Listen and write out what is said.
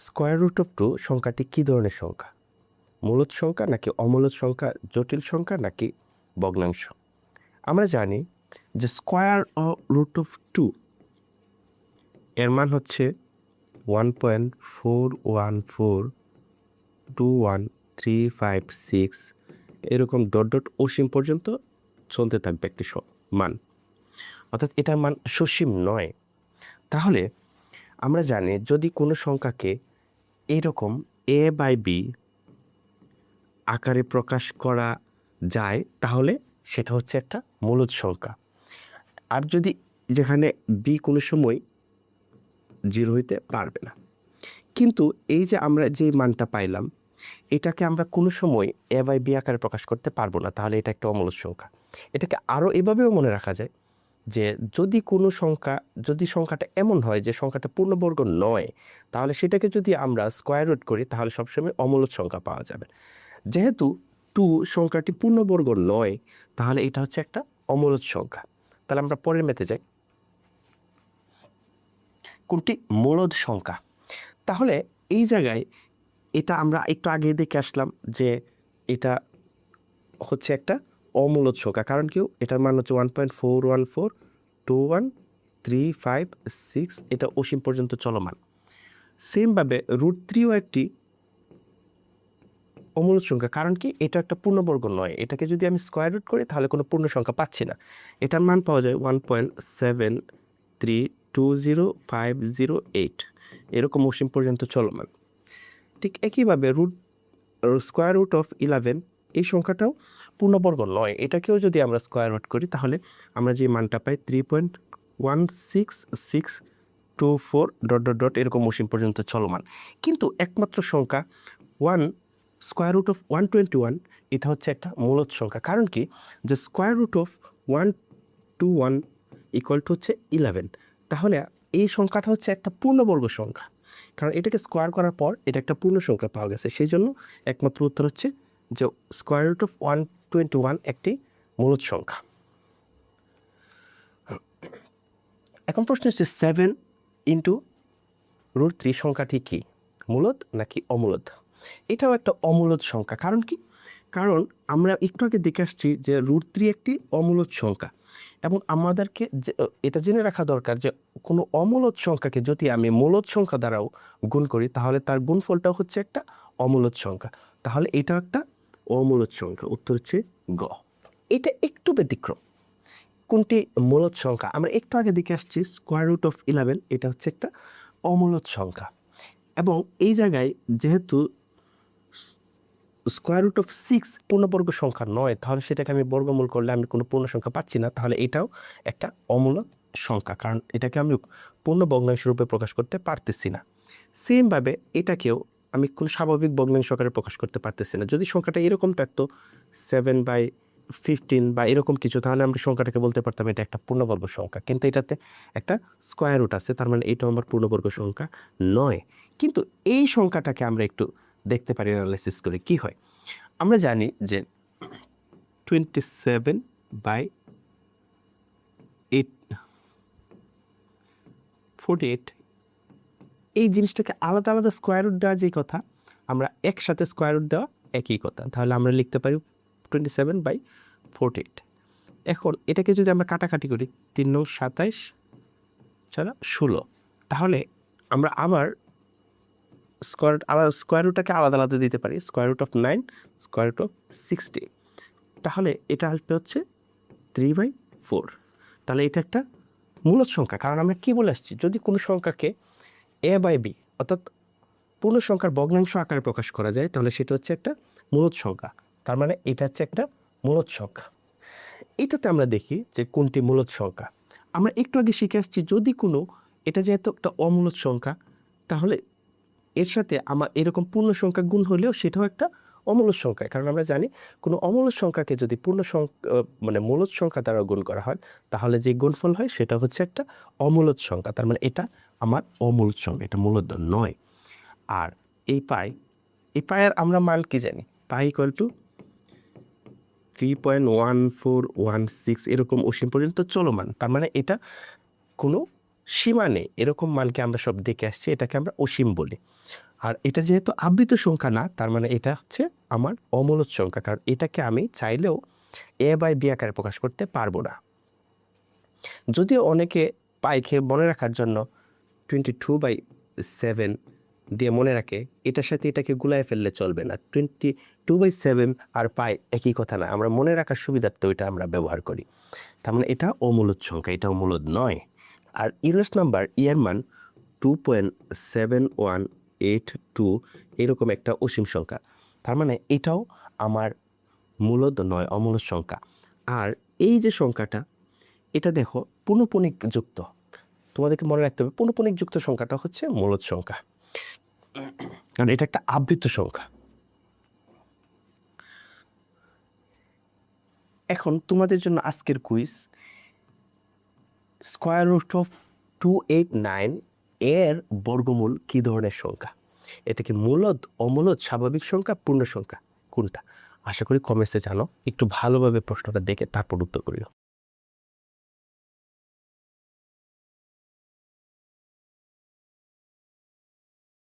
Square root of 2 সংখ্যাটি কী ধরনের সংখ্যা? মূলদ সংখ্যা নাকি অমূলদ সংখ্যা, জটিল সংখ্যা নাকি ভগ্নাংশ? আমরা জানি যে স্কোয়ার রুট অফ 2 এর মান হচ্ছে 1.41421356 এরকম ডট ডট অসীম পর্যন্ত চলতে থাকবে একটি মান, অর্থাৎ এটার মান সসীম নয়। তাহলে আমরা জানি যদি কোনো সংখ্যাকে এরকম a বাই b আকারে প্রকাশ করা যায় তাহলে সেটা হচ্ছে একটা মূলদ সংখ্যা। আর যদি যেখানে b কোনো সময় 0 হইতে পারবে না, কিন্তু এই যে আমরা যে মানটা পাইলাম এটাকে আমরা কোনো সময় a বাই b আকারে প্রকাশ করতে পারবো না, তাহলে এটা একটা অমূলদ সংখ্যা। এটাকে আরও এভাবেও মনে রাখা যায় যে যদি কোনো সংখ্যা, যদি সংখ্যাটা এমন হয় যে সংখ্যাটা পূর্ণবর্গ নয়, তাহলে সেটাকে যদি আমরা স্কোয়ার রুট করি তাহলে সবসময় অমূলদ সংখ্যা পাওয়া যাবে। যেহেতু 2 সংখ্যাটি পূর্ণবর্গ নয়, তাহলে এটা হচ্ছে একটা অমূলদ সংখ্যা। তাহলে আমরা পরের ম্যাথে যাই। কোনটি মূলদ সংখ্যা? তাহলে এই জায়গায় এটা আমরা একটু আগে দেখে আসলাম যে এটা হচ্ছে একটা অমূলদ সংখ্যা। কারণ কি? এটার মান হচ্ছে 1.41421356, এটা অসীম পর্যন্ত চলমান। সেমভাবে √3ও একটি অমূলদ সংখ্যা। কারণ কি? এটা একটা পূর্ণবর্গ নয়। এটাকে যদি আমি স্কোয়ার রুট করি তাহলে কোনো পূর্ণ সংখ্যা পাচ্ছি না। এটার মান পাওয়া যায় 1.732058, এরকম অসীম পর্যন্ত চলমান। ঠিক একইভাবে স্কোয়ার রুট অফ 11, এই সংখ্যাটাও পূর্ণবর্গ নয়। এটাকেও যদি আমরা স্কোয়ার রুট করি তাহলে আমরা যে মানটা পাই 3.16624 ডট ডট ডট এরকম অসীম পর্যন্ত চলমান। কিন্তু একমাত্র সংখ্যা স্কোয়ার রুট অফ 121, এটা হচ্ছে একটা মূলদ সংখ্যা। কারণ কি? যে square root of 121 equal to হচ্ছে 11, তাহলে এই সংখ্যাটা হচ্ছে একটা পূর্ণবর্গ সংখ্যা। কারণ এটাকে স্কোয়ার করার পর এটা একটা পূর্ণ সংখ্যা পাওয়া গেছে, সেই জন্য একমাত্র উত্তর হচ্ছে যে স্কোয়ার রুট অফ 121 একটি মূলদ সংখ্যা। এখন প্রশ্ন হচ্ছে 7 ইন্টু √3 সংখ্যাটি কি মূলদ নাকি অমূলদ? এটাও একটা অমূলদ সংখ্যা। কারণ কি? কারণ আমরা একটু আগে দেখে আসছি যে √3 একটি অমূলদ সংখ্যা, এবং আমাদেরকে এটা জেনে রাখা দরকার যে কোনো অমূলদ সংখ্যাকে যদি আমি মূলদ সংখ্যা দ্বারাও গুণ করি তাহলে তার গুণফলটাও হচ্ছে একটা অমূলদ সংখ্যা। তাহলে এটাও একটা অমূলদ সংখ্যা। উত্তর হচ্ছে গ। এটা একটু ব্যতিক্রম। কোনটি মূলদ সংখ্যা? আমরা একটু আগে দেখে আসছি স্কোয়ার রুট অফ 11, এটা হচ্ছে একটা অমূলদ সংখ্যা। এবং এই জায়গায় যেহেতু স্কোয়ার রুট অফ 6 পূর্ণবর্গ সংখ্যা নয়, তাহলে সেটাকে আমি বর্গমূল করলে আমি কোনো পূর্ণ সংখ্যা পাচ্ছি না, তাহলে এটাও একটা অমূলদ সংখ্যা, কারণ এটাকে আমি পূর্ণ ভগ্নাংশ রূপে প্রকাশ করতে পারতেছি না। সেমভাবে এটাকেও আমি কোনো স্বাভাবিক ভগ্নাংশ আকারে প্রকাশ করতে পারতেছি না। যদি সংখ্যাটা এরকম থাকতো 7/15 বা এরকম কিছু, তাহলে আমরা সংখ্যাটাকে বলতে পারতাম এটা একটা পূর্ণবর্গ সংখ্যা। কিন্তু এটাতে একটা স্কোয়ার রুট আছে, তার মানে এটাও আমার পূর্ণবর্গ সংখ্যা নয়। কিন্তু এই সংখ্যাটাকে আমরা একটু দেখতে পারি অ্যানালাইসিস করে কি হয়। আমরা জানি যে 27/48 এই জিনিসটাকে আলাদা আলাদা স্কোয়ার রুট দেওয়া যে কথা, আমরা একসাথে স্কোয়ার রুট দেওয়া একই কথা। তাহলে আমরা লিখতে পারি 27/48। এখন এটাকে যদি আমরা কাটাকাটি করি 3 9 27 ছাড়া 16, তাহলে আমরা আবার স্কোয়ার রুটটাকে আলাদা আলাদা দিতে পারি। Square root of 9, square root of 60, তাহলে এটা আসবে হচ্ছে 3/4। তাহলে এটা একটা মূলদ সংখ্যা। কারণ আমরা কি বলে আসছি, যদি কোনো সংখ্যাকে a বাই b অর্থাৎ পূর্ণ সংখ্যার ভগ্নাংশ আকারে প্রকাশ করা যায় তাহলে সেটা হচ্ছে একটা মূলদ সংখ্যা। তার মানে এটা হচ্ছে একটা মূলদ সংখ্যা। এটাতে আমরা দেখি যে কোনটি মূলদ সংখ্যা। আমরা একটু আগে শিখে আসছি যদি কোনো, এটা যেহেতু একটা অমূলদ সংখ্যা, তাহলে এর সাথে আমার এরকম পূর্ণ সংখ্যা গুণ হলেও সেটাও একটা অমূলদ সংখ্যা। কারণ আমরা জানি কোনো অমূলদ সংখ্যাকে যদি পূর্ণ সংখ্যা মানে মূলদ সংখ্যা দ্বারা গুণ করা হয় তাহলে যে গুণফল হয় সেটা হচ্ছে একটা অমূলদ সংখ্যা। তার মানে এটা আমার অমূলদ সংখ্যা, এটা মূলদ নয়। আর এই পায়ের আমরা মান কি জানি? পাই ইকুয়াল টু 3.1416 এরকম অসীম পর্যন্ত চলমান। তার মানে এটা কোনো সীমা নেই এরকম মানকে আমরা সব দেখে আসছি, এটাকে আমরা অসীম বলি। আর এটা যেহেতু আবৃত সংখ্যা না, তার মানে এটা হচ্ছে আমার অমূলদ সংখ্যা, কারণ এটাকে আমি চাইলেও এ বাই বি আকারে প্রকাশ করতে পারবো না। যদিও অনেকে পাইকে মনে রাখার জন্য 22/7 দিয়ে মনে রাখে, এটার সাথে এটাকে গুলায় ফেললে চলবে না। 22/7 আর পাই একই কথা না, আমরা মনে রাখার সুবিধার্থে ওইটা আমরা ব্যবহার করি। তার মানে এটা অমূলদ সংখ্যা, এটা অমূলদ নয়। আর ইউরেস নাম্বার এর মান 2.7182 এরকম একটা অসীম সংখ্যা, তার মানে এটাও আমার মূলদ নয়, অমূলদ সংখ্যা। আর এই যে সংখ্যাটা, এটা দেখো পুনঃপুনিক যুক্ত, তোমাদেরকে মনে রাখতে হবে পুনঃপুনিক যুক্ত সংখ্যাটা হচ্ছে মূলদ সংখ্যা, কারণ এটা একটা আবৃত সংখ্যা। এখন তোমাদের জন্য আজকের কুইজ, স্কোয়ার রুট অফ 289 এর বর্গমূল কী ধরনের সংখ্যা? এটা কি মূলদ, অমূলদ, স্বাভাবিক সংখ্যা, পূর্ণ সংখ্যা, কোনটা? আশা করি কমেন্টসে জানো। একটু ভালোভাবে প্রশ্নটা দেখে তারপর উত্তর করিও।